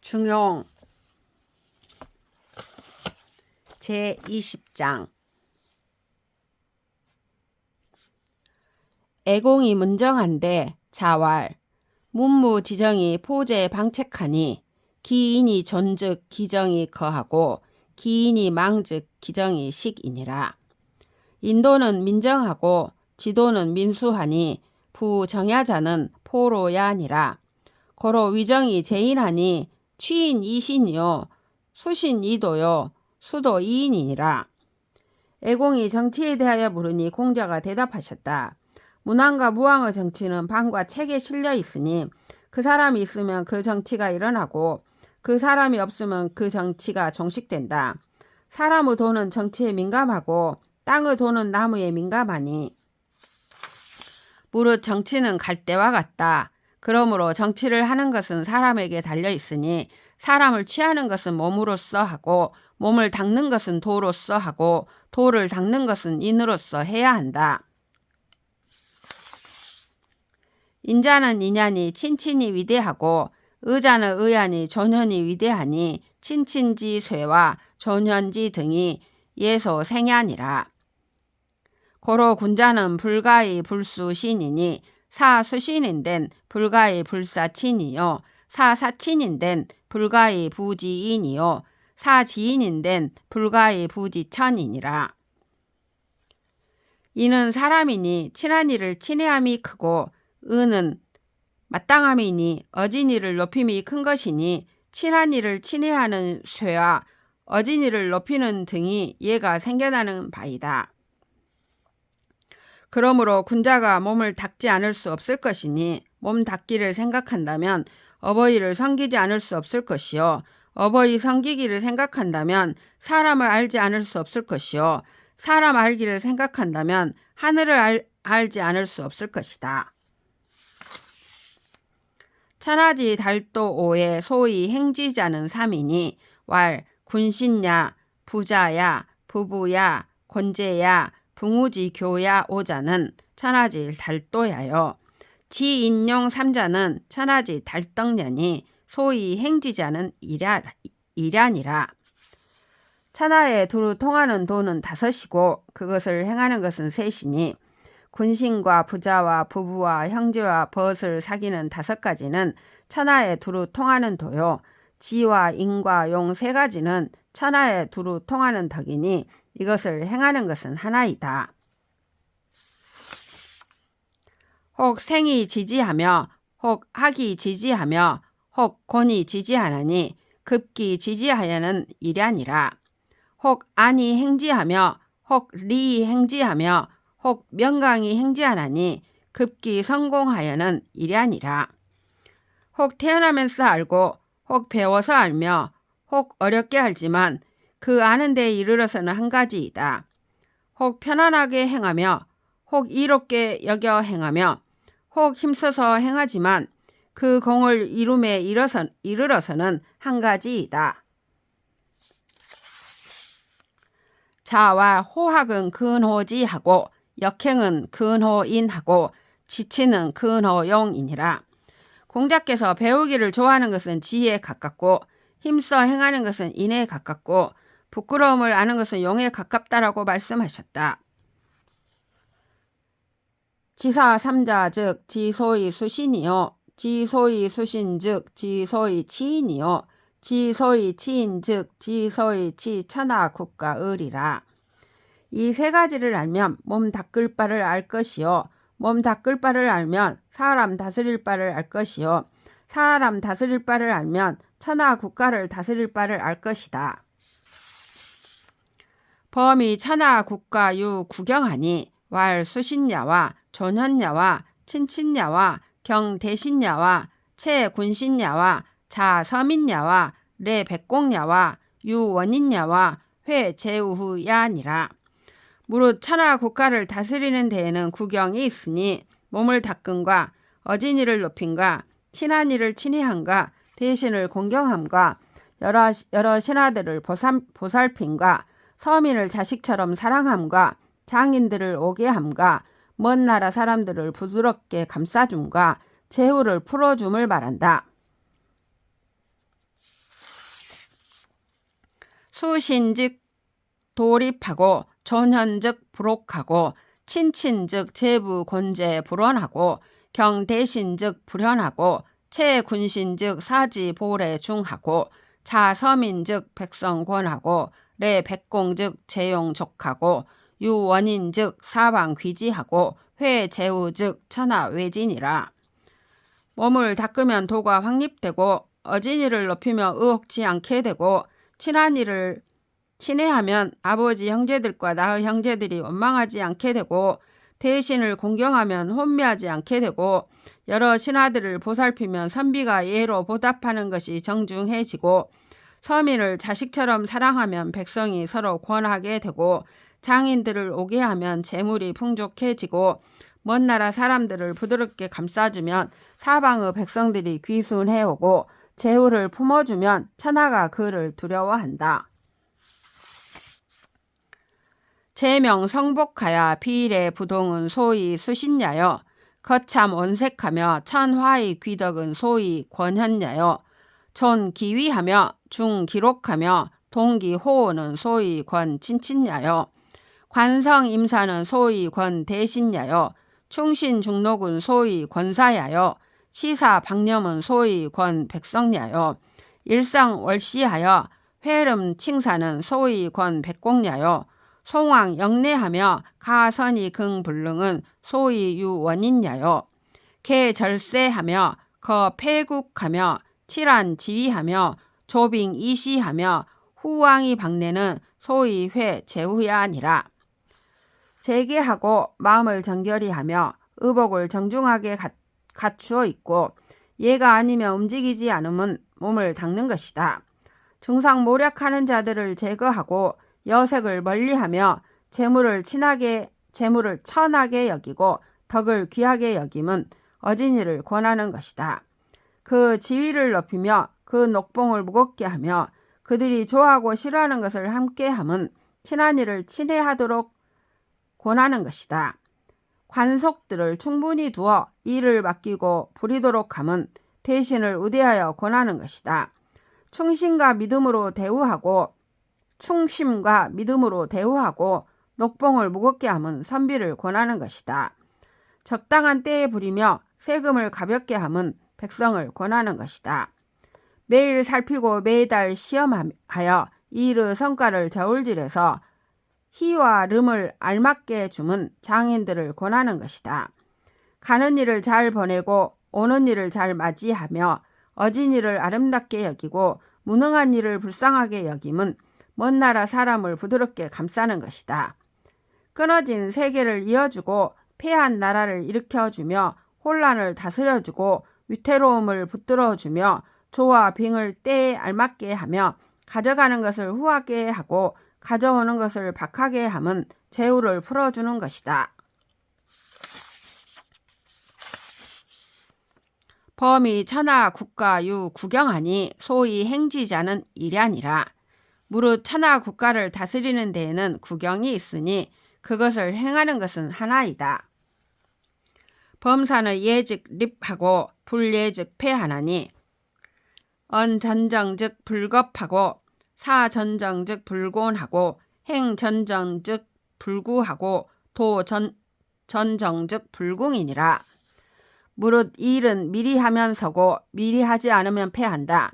중용 제20장 애공이 문정한데 자왈 문무지정이 포제 방책하니 기인이 존즉 기정이 거하고 기인이 망즉 기정이 식이니라. 인도는 민정하고 지도는 민수하니 부정야자는 포로야니라. 고로 위정이 제인하니 취인 이신이요 수신 이도요 수도 이인이니라. 애공이 정치에 대하여 물으니 공자가 대답하셨다. 문왕과 무왕의 정치는 방과 책에 실려 있으니 그 사람이 있으면 그 정치가 일어나고 그 사람이 없으면 그 정치가 종식된다. 사람의 도는 정치에 민감하고 땅의 도는 나무에 민감하니 무릇 정치는 갈대와 같다. 그러므로 정치를 하는 것은 사람에게 달려 있으니 사람을 취하는 것은 몸으로써 하고 몸을 닦는 것은 도로써 하고 도를 닦는 것은 인으로써 해야 한다. 인자는 인연이 친친이 위대하고 의자는 의안이 존현이 위대하니 친친지 쇠와 존현지 등이 예소 생야니라. 고로 군자는 불가의 불수신이니 사수신인된 불가의 불사친이요 사사친인된 불가의 부지인이요 사지인인된 불가의 부지천이니라. 이는 사람이니 친한 이를 친애함이 크고 의는 마땅함이니 어진이를 높임이 큰 것이니 친한 이를 친애하는 쇠와 어진이를 높이는 등이 예가 생겨나는 바이다. 그러므로 군자가 몸을 닦지 않을 수 없을 것이니 몸 닦기를 생각한다면 어버이를 섬기지 않을 수 없을 것이요 어버이 섬기기를 생각한다면 사람을 알지 않을 수 없을 것이요 사람 알기를 생각한다면 하늘을 알지 않을 수 없을 것이다. 천하지 달도 오에 소위 행지자는 삼이니 왈 군신야 부자야 부부야 곤제야 붕우지 교야 오자는 천하지 달도야요. 지인용 삼자는 천하지 달떡년이 소위 행지자는 일야니라. 천하에 두루 통하는 도는 다섯이고 그것을 행하는 것은 셋이니 군신과 부자와 부부와 형제와 벗을 사귀는 다섯 가지는 천하에 두루 통하는 도요. 지와 인과 용 세 가지는 천하에 두루 통하는 덕이니 이것을 행하는 것은 하나이다. 혹 생이 지지하며 혹 학이 지지하며 혹 권이 지지하나니 급기 지지하여는 일야니라. 혹 안이 행지하며 혹 리이 행지하며 혹 명강이 행지하나니 급기 성공하여는 일야니라. 혹 태어나면서 알고 혹 배워서 알며 혹 어렵게 알지만 그 아는 데에 이르러서는 한 가지이다. 혹 편안하게 행하며 혹 이롭게 여겨 행하며 혹 힘써서 행하지만 그 공을 이룸에 이르러서는 한 가지이다. 자와 호학은 근호지하고 역행은 근호인하고 지치는 근호용이니라. 공자께서 배우기를 좋아하는 것은 지혜에 가깝고 힘써 행하는 것은 인에 가깝고 부끄러움을 아는 것은 용에 가깝다라고 말씀하셨다. 지사 삼자 즉 지소의 수신이요 지소의 수신 즉 지소의 치인이요 지소의 치인 즉 지소의 치 천하 국가 을이라. 이 세 가지를 알면 몸 닦을 바를 알 것이요 몸 닦을 바를 알면 사람 다스릴 바를 알 것이요 사람 다스릴 바를 알면 천하 국가를 다스릴 바를 알 것이다. 범이 천하 국가 유 구경하니 왈 수신야와 존현야와 친친야와 경대신야와 채군신야와 자서민야와 레백공야와 유원인야와 회제우후야니라. 무릇 천하 국가를 다스리는 데에는 구경이 있으니 몸을 닦음과 어진이를 높임과 친한 이를 친애함과 대신을 공경함과 여러 신하들을 보살핌과 서민을 자식처럼 사랑함과 장인들을 오게 함과 먼 나라 사람들을 부드럽게 감싸줌과 재우를 풀어줌을 말한다. 수신즉 도립하고 존현즉 불옥하고 친친즉 제부곤제 불원하고 경대신즉 불현하고 채군신즉 사지보례 중하고 자서민즉 백성권하고 레백공즉 재용족하고 유원인즉 사방귀지하고 회제우즉 천하외진이라. 몸을 닦으면 도가 확립되고 어진이를 높이며 의혹지 않게 되고 친한 이를 친애하면 아버지 형제들과 나의 형제들이 원망하지 않게 되고 대신을 공경하면 혼미하지 않게 되고 여러 신하들을 보살피면 선비가 예로 보답하는 것이 정중해지고 서민을 자식처럼 사랑하면 백성이 서로 권하게 되고 장인들을 오게 하면 재물이 풍족해지고 먼 나라 사람들을 부드럽게 감싸주면 사방의 백성들이 귀순해오고 재우를 품어주면 천하가 그를 두려워한다. 제명 성복하야 비일의 부동은 소위 수신야여 거참 온색하며 천화의 귀덕은 소위 권현야여 존기위하며 중기록하며 동기호호는 소위 권친친야여 관성임사는 소위 권대신야여 충신중록은 소위 권사야여 시사방념은 소위 권백성야여 일성월시하여 회름칭사는 소위 권백공야여 송왕영례하며 가선이 긍불능은 소위 유원인야여 개절세하며 거폐국하며 칠한지휘하며 조빙이시하며 후왕이 박내는 소위 회제후야니라. 재개하고 마음을 정결히 하며 의복을 정중하게 갖추어 있고 얘가 아니면 움직이지 않으면 몸을 닦는 것이다. 중상모략하는 자들을 제거하고 여색을 멀리하며 재물을 천하게 여기고 덕을 귀하게 여김은 어진이를 권하는 것이다. 그 지위를 높이며 그 녹봉을 무겁게 하며 그들이 좋아하고 싫어하는 것을 함께함은 친한 이를 친애하도록 권하는 것이다. 관속들을 충분히 두어 일을 맡기고 부리도록 함은 대신을 우대하여 권하는 것이다. 충심과 믿음으로 대우하고 녹봉을 무겁게 함은 선비를 권하는 것이다. 적당한 때에 부리며 세금을 가볍게 함은 백성을 권하는 것이다. 매일 살피고 매달 시험하여 일의 성과를 저울질해서 희와 름을 알맞게 주문 장인들을 권하는 것이다. 가는 일을 잘 보내고 오는 일을 잘 맞이하며 어진 일을 아름답게 여기고 무능한 일을 불쌍하게 여김은 먼 나라 사람을 부드럽게 감싸는 것이다. 끊어진 세계를 이어주고 패한 나라를 일으켜주며 혼란을 다스려주고 위태로움을 붙들어주며 조와 빙을 때에 알맞게 하며 가져가는 것을 후하게 하고 가져오는 것을 박하게 함은 재우를 풀어주는 것이다. 범이 천하 국가 유 구경하니 소위 행지자는 일야니라. 무릇 천하 국가를 다스리는 데에는 구경이 있으니 그것을 행하는 것은 하나이다. 범사는 예즉 립하고 불예즉 패하나니 언전정 즉 불겁하고 사전정 즉 불곤하고 행전정 즉 불구하고 도전정 즉 불궁이니라. 무릇 일은 미리 하면서고 미리 하지 않으면 패한다.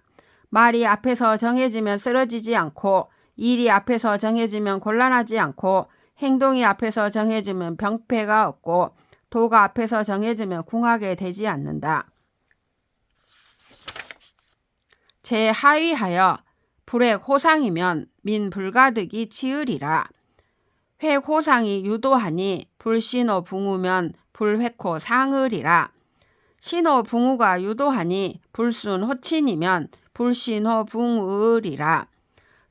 말이 앞에서 정해지면 쓰러지지 않고 일이 앞에서 정해지면 곤란하지 않고 행동이 앞에서 정해지면 병폐가 없고 도가 앞에서 정해지면 궁하게 되지 않는다. 제하위하여 불획호상이면 민불가득이 치으리라. 획호상이 유도하니 불신호 붕우면 불획호 상으리라. 신호 붕우가 유도하니 불순호친이면 불신호 붕으리라.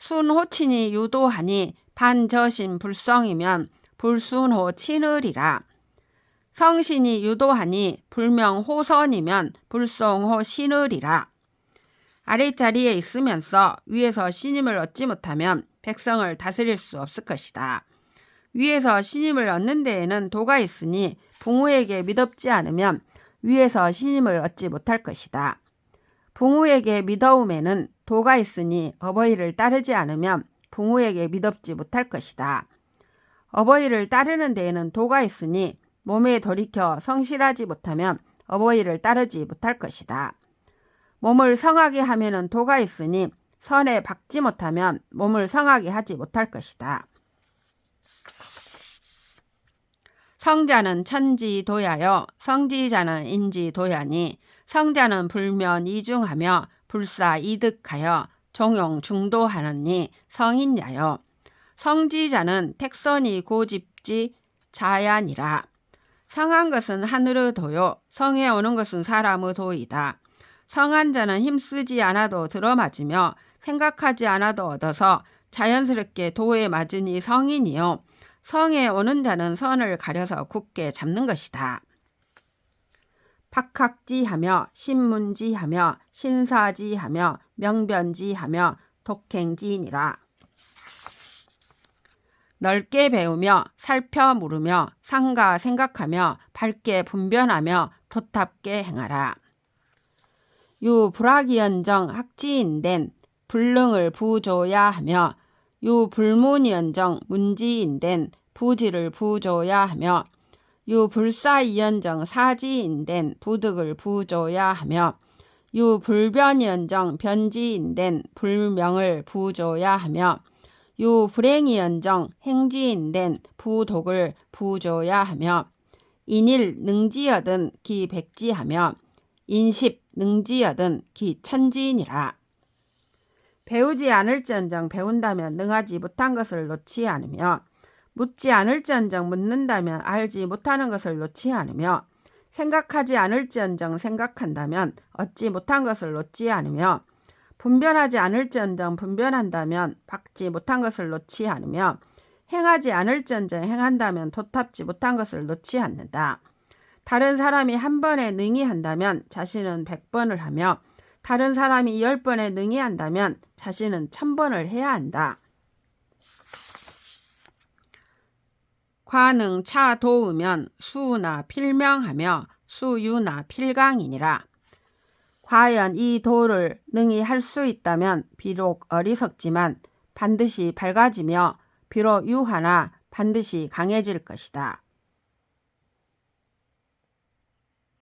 순호친이 유도하니 반저신 불성이면 불순호 친으리라. 성신이 유도하니 불명호선이면 불성호 신으리라. 아랫자리에 있으면서 위에서 신임을 얻지 못하면 백성을 다스릴 수 없을 것이다. 위에서 신임을 얻는 데에는 도가 있으니 붕우에게 믿업지 않으면 위에서 신임을 얻지 못할 것이다. 붕우에게 믿어움에는 도가 있으니 어버이를 따르지 않으면 부모에게 미덥지 못할 것이다. 어버이를 따르는 데에는 도가 있으니 몸에 돌이켜 성실하지 못하면 어버이를 따르지 못할 것이다. 몸을 성하게 하면은 도가 있으니 선에 박지 못하면 몸을 성하게 하지 못할 것이다. 성자는 천지도야여 성지자는 인지도야니 성자는 불면 이중하며 불사이득하여 종용중도하느니 성인야여 성지자는 택선이 고집지 자야니라. 성한 것은 하늘의 도요 성에 오는 것은 사람의 도이다. 성한 자는 힘쓰지 않아도 들어맞으며 생각하지 않아도 얻어서 자연스럽게 도에 맞으니 성인이요 성에 오는 자는 선을 가려서 굳게 잡는 것이다. 박학지하며 신문지하며 신사지하며 명변지하며 독행지니라. 넓게 배우며 살펴 물으며 상가 생각하며 밝게 분변하며 도탑게 행하라. 유불학이언정 학지인된 불능을 부조야 하며 유불문이언정 문지인된 부지를 부조야 하며 유불사이언정 사지인된 부득을 부조야 하며 유불변이언정 변지인된 불명을 부조야 하며 유불행이언정 행지인된 부독을 부조야 하며 인일 능지여든 기백지하며 인십 능지여든 기천지니라. 배우지 않을지언정 배운다면 능하지 못한 것을 놓지 않으며 묻지 않을지언정 묻는다면 알지 못하는 것을 놓지 않으며 생각하지 않을지언정 생각한다면 얻지 못한 것을 놓지 않으며 분별하지 않을지언정 분별한다면 받지 못한 것을 놓지 않으며 행하지 않을지언정 행한다면 도탑지 못한 것을 놓지 않는다. 다른 사람이 한 번에 능히 한다면 자신은 100번을 하며 다른 사람이 10번에 능히 한다면 자신은 1000번을 해야 한다. 과능 차도우면 수나 필명하며 수유나 필강이니라. 과연 이 도를 능히 할 수 있다면 비록 어리석지만 반드시 밝아지며 비록 유하나 반드시 강해질 것이다.